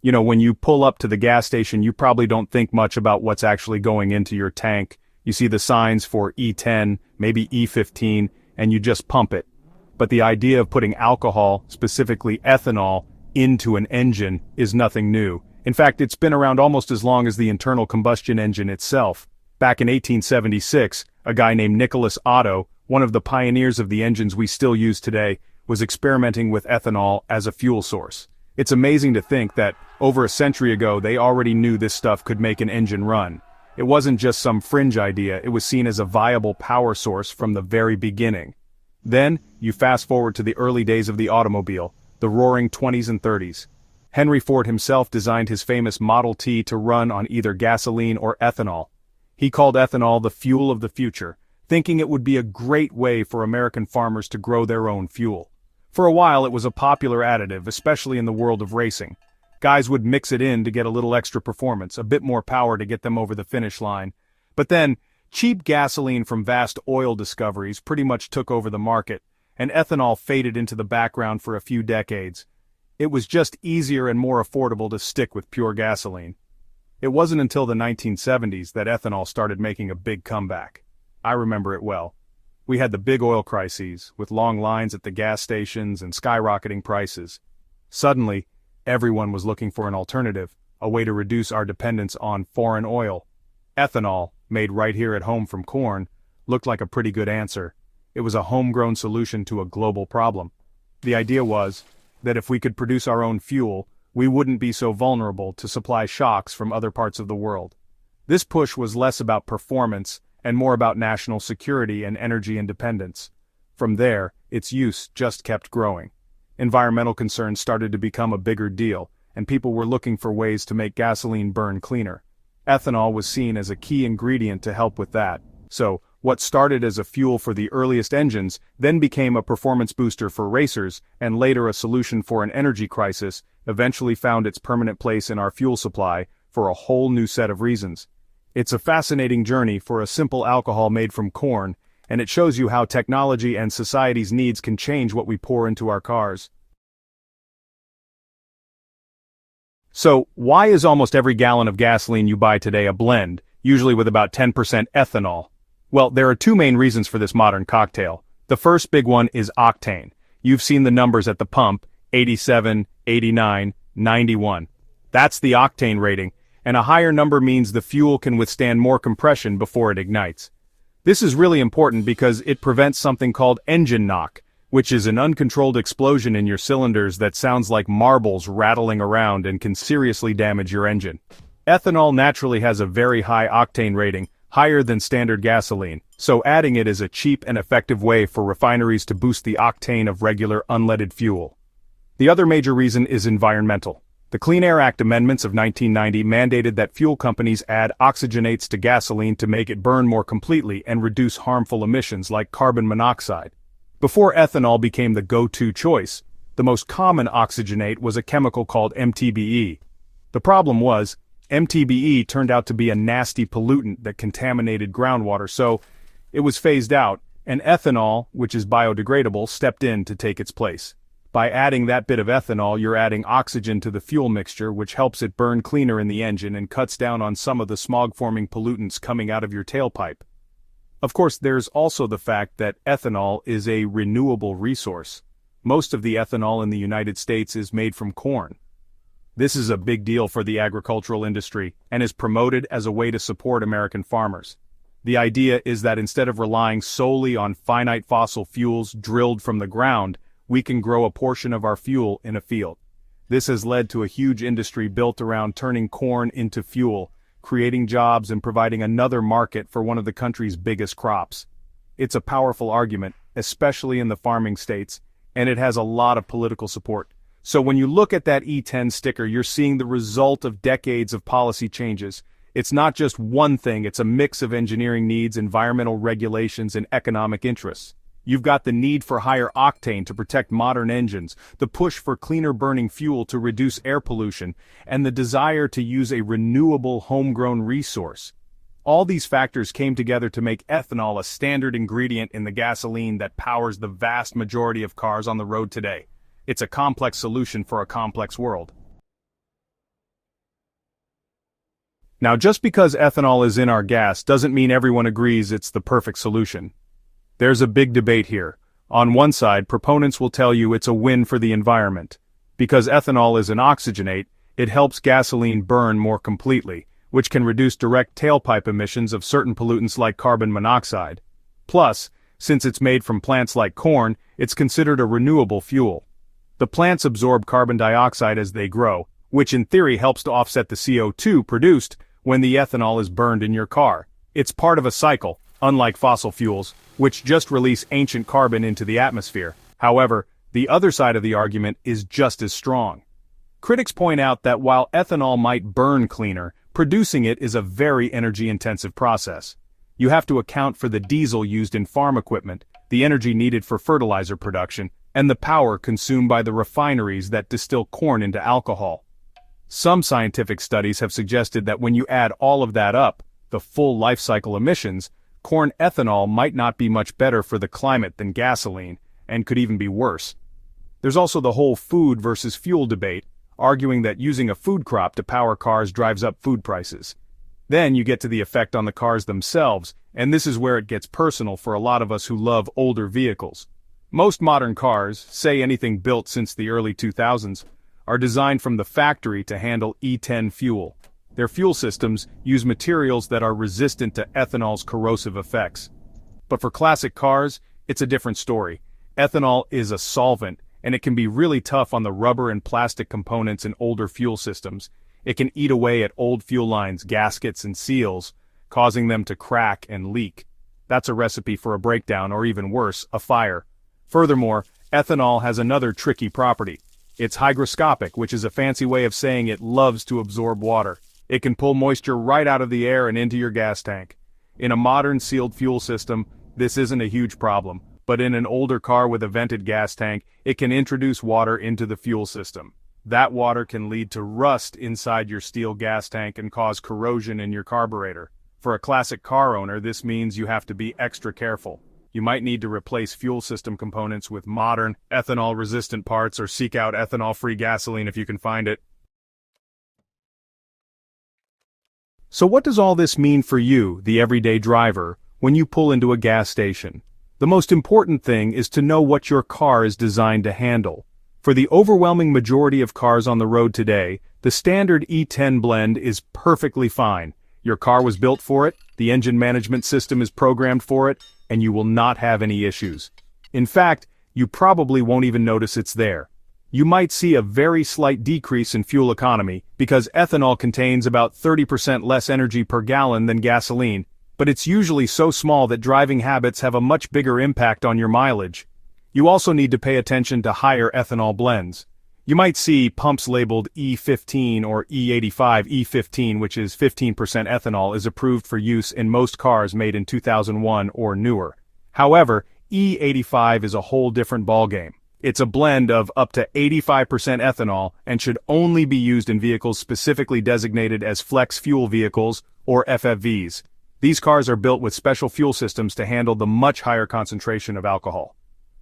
You know, when you pull up to the gas station, you probably don't think much about what's actually going into your tank. You see the signs for E10, maybe E15, and you just pump it. But the idea of putting alcohol, specifically ethanol, into an engine is nothing new. In fact, it's been around almost as long as the internal combustion engine itself. Back in 1876, a guy named Nicholas Otto, one of the pioneers of the engines we still use today, was experimenting with ethanol as a fuel source. It's amazing to think that, over a century ago, they already knew this stuff could make an engine run. It wasn't just some fringe idea, it was seen as a viable power source from the very beginning. Then, you fast forward to the early days of the automobile, the roaring 20s and 30s. Henry Ford himself designed his famous Model T to run on either gasoline or ethanol. He called ethanol the fuel of the future, thinking it would be a great way for American farmers to grow their own fuel. For a while it was a popular additive, especially in the world of racing. Guys would mix it in to get a little extra performance, a bit more power to get them over the finish line. But then, cheap gasoline from vast oil discoveries pretty much took over the market, and ethanol faded into the background for a few decades. It was just easier and more affordable to stick with pure gasoline. It wasn't until the 1970s that ethanol started making a big comeback. I remember it well. We had the big oil crises, with long lines at the gas stations and skyrocketing prices. Suddenly, everyone was looking for an alternative, a way to reduce our dependence on foreign oil. Ethanol, made right here at home from corn, looked like a pretty good answer. It was a homegrown solution to a global problem. The idea was that if we could produce our own fuel, we wouldn't be so vulnerable to supply shocks from other parts of the world. This push was less about performance and more about national security and energy independence. From there, its use just kept growing. Environmental concerns started to become a bigger deal, and people were looking for ways to make gasoline burn cleaner. Ethanol was seen as a key ingredient to help with that. So, what started as a fuel for the earliest engines then became a performance booster for racers, and later a solution for an energy crisis, eventually found its permanent place in our fuel supply for a whole new set of reasons. It's a fascinating journey for a simple alcohol made from corn, and it shows you how technology and society's needs can change what we pour into our cars. So, why is almost every gallon of gasoline you buy today a blend, usually with about 10% ethanol? Well, there are two main reasons for this modern cocktail. The first big one is octane. You've seen the numbers at the pump, 87, 89, 91. That's the octane rating, and a higher number means the fuel can withstand more compression before it ignites. This is really important because it prevents something called engine knock, which is an uncontrolled explosion in your cylinders that sounds like marbles rattling around and can seriously damage your engine. Ethanol naturally has a very high octane rating, higher than standard gasoline, so adding it is a cheap and effective way for refineries to boost the octane of regular unleaded fuel. The other major reason is environmental. The Clean Air Act amendments of 1990 mandated that fuel companies add oxygenates to gasoline to make it burn more completely and reduce harmful emissions like carbon monoxide. Before ethanol became the go-to choice, the most common oxygenate was a chemical called MTBE. The problem was, MTBE turned out to be a nasty pollutant that contaminated groundwater, so it was phased out, and ethanol, which is biodegradable, stepped in to take its place. By adding that bit of ethanol, you're adding oxygen to the fuel mixture, which helps it burn cleaner in the engine and cuts down on some of the smog-forming pollutants coming out of your tailpipe. Of course, there's also the fact that ethanol is a renewable resource. Most of the ethanol in the United States is made from corn. This is a big deal for the agricultural industry and is promoted as a way to support American farmers. The idea is that instead of relying solely on finite fossil fuels drilled from the ground, we can grow a portion of our fuel in a field. This has led to a huge industry built around turning corn into fuel, creating jobs and providing another market for one of the country's biggest crops. It's a powerful argument, especially in the farming states, and it has a lot of political support. So when you look at that E10 sticker, you're seeing the result of decades of policy changes. It's not just one thing, it's a mix of engineering needs, environmental regulations, and economic interests. You've got the need for higher octane to protect modern engines, the push for cleaner burning fuel to reduce air pollution, and the desire to use a renewable homegrown resource. All these factors came together to make ethanol a standard ingredient in the gasoline that powers the vast majority of cars on the road today. It's a complex solution for a complex world. Now, just because ethanol is in our gas doesn't mean everyone agrees it's the perfect solution. There's a big debate here. On one side, proponents will tell you it's a win for the environment. Because ethanol is an oxygenate, it helps gasoline burn more completely, which can reduce direct tailpipe emissions of certain pollutants like carbon monoxide. Plus, since it's made from plants like corn, it's considered a renewable fuel. The plants absorb carbon dioxide as they grow, which in theory helps to offset the CO2 produced when the ethanol is burned in your car. It's part of a cycle, unlike fossil fuels, which just release ancient carbon into the atmosphere. However, the other side of the argument is just as strong. Critics point out that while ethanol might burn cleaner, producing it is a very energy-intensive process. You have to account for the diesel used in farm equipment, the energy needed for fertilizer production, and the power consumed by the refineries that distill corn into alcohol. Some scientific studies have suggested that when you add all of that up, the full life cycle emissions, corn ethanol might not be much better for the climate than gasoline, and could even be worse. There's also the whole food versus fuel debate, arguing that using a food crop to power cars drives up food prices. Then you get to the effect on the cars themselves, and this is where it gets personal for a lot of us who love older vehicles. Most modern cars, say anything built since the early 2000s, are designed from the factory to handle E10 fuel. Their fuel systems use materials that are resistant to ethanol's corrosive effects. But for classic cars, it's a different story. Ethanol is a solvent, and it can be really tough on the rubber and plastic components in older fuel systems. It can eat away at old fuel lines, gaskets, and seals, causing them to crack and leak. That's a recipe for a breakdown, or even worse, a fire. Furthermore, ethanol has another tricky property. It's hygroscopic, which is a fancy way of saying it loves to absorb water. It can pull moisture right out of the air and into your gas tank. In a modern sealed fuel system, this isn't a huge problem, but in an older car with a vented gas tank, it can introduce water into the fuel system. That water can lead to rust inside your steel gas tank and cause corrosion in your carburetor. For a classic car owner, this means you have to be extra careful. You might need to replace fuel system components with modern, ethanol-resistant parts, or seek out ethanol-free gasoline if you can find it. So what does all this mean for you, the everyday driver, when you pull into a gas station? The most important thing is to know what your car is designed to handle. For the overwhelming majority of cars on the road today, the standard E10 blend is perfectly fine. Your car was built for it, the engine management system is programmed for it, and you will not have any issues. In fact, you probably won't even notice it's there. You might see a very slight decrease in fuel economy because ethanol contains about 30% less energy per gallon than gasoline, but it's usually so small that driving habits have a much bigger impact on your mileage. You also need to pay attention to higher ethanol blends. You might see pumps labeled E15 or E85. E15, which is 15% ethanol, is approved for use in most cars made in 2001 or newer. However, E85 is a whole different ballgame. It's a blend of up to 85% ethanol and should only be used in vehicles specifically designated as flex fuel vehicles or FFVs. These cars are built with special fuel systems to handle the much higher concentration of alcohol.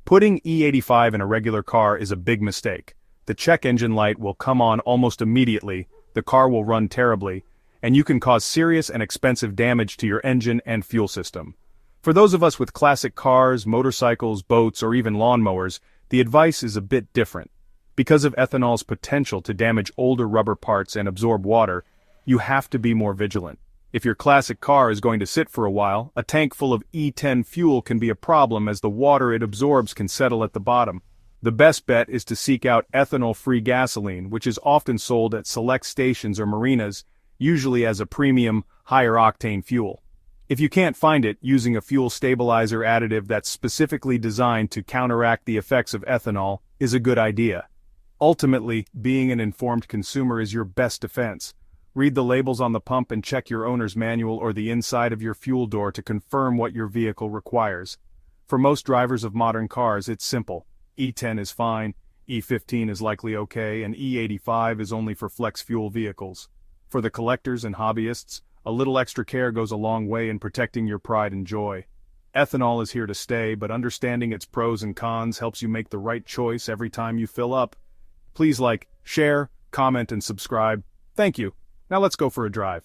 Putting E85 in a regular car is a big mistake. The check engine light will come on almost immediately, the car will run terribly, and you can cause serious and expensive damage to your engine and fuel system. For those of us with classic cars, motorcycles, boats, or even lawnmowers, the advice is a bit different. Because of ethanol's potential to damage older rubber parts and absorb water, you have to be more vigilant. If your classic car is going to sit for a while, a tank full of E10 fuel can be a problem as the water it absorbs can settle at the bottom. The best bet is to seek out ethanol-free gasoline, which is often sold at select stations or marinas, usually as a premium, higher-octane fuel. If you can't find it, using a fuel stabilizer additive that's specifically designed to counteract the effects of ethanol is a good idea. Ultimately, being an informed consumer is your best defense. Read the labels on the pump and check your owner's manual or the inside of your fuel door to confirm what your vehicle requires. For most drivers of modern cars, it's simple. E10 is fine, E15 is likely okay, and E85 is only for flex fuel vehicles. For the collectors and hobbyists, a little extra care goes a long way in protecting your pride and joy. Ethanol is here to stay, but understanding its pros and cons helps you make the right choice every time you fill up. Please like, share, comment, and subscribe. Thank you. Now let's go for a drive.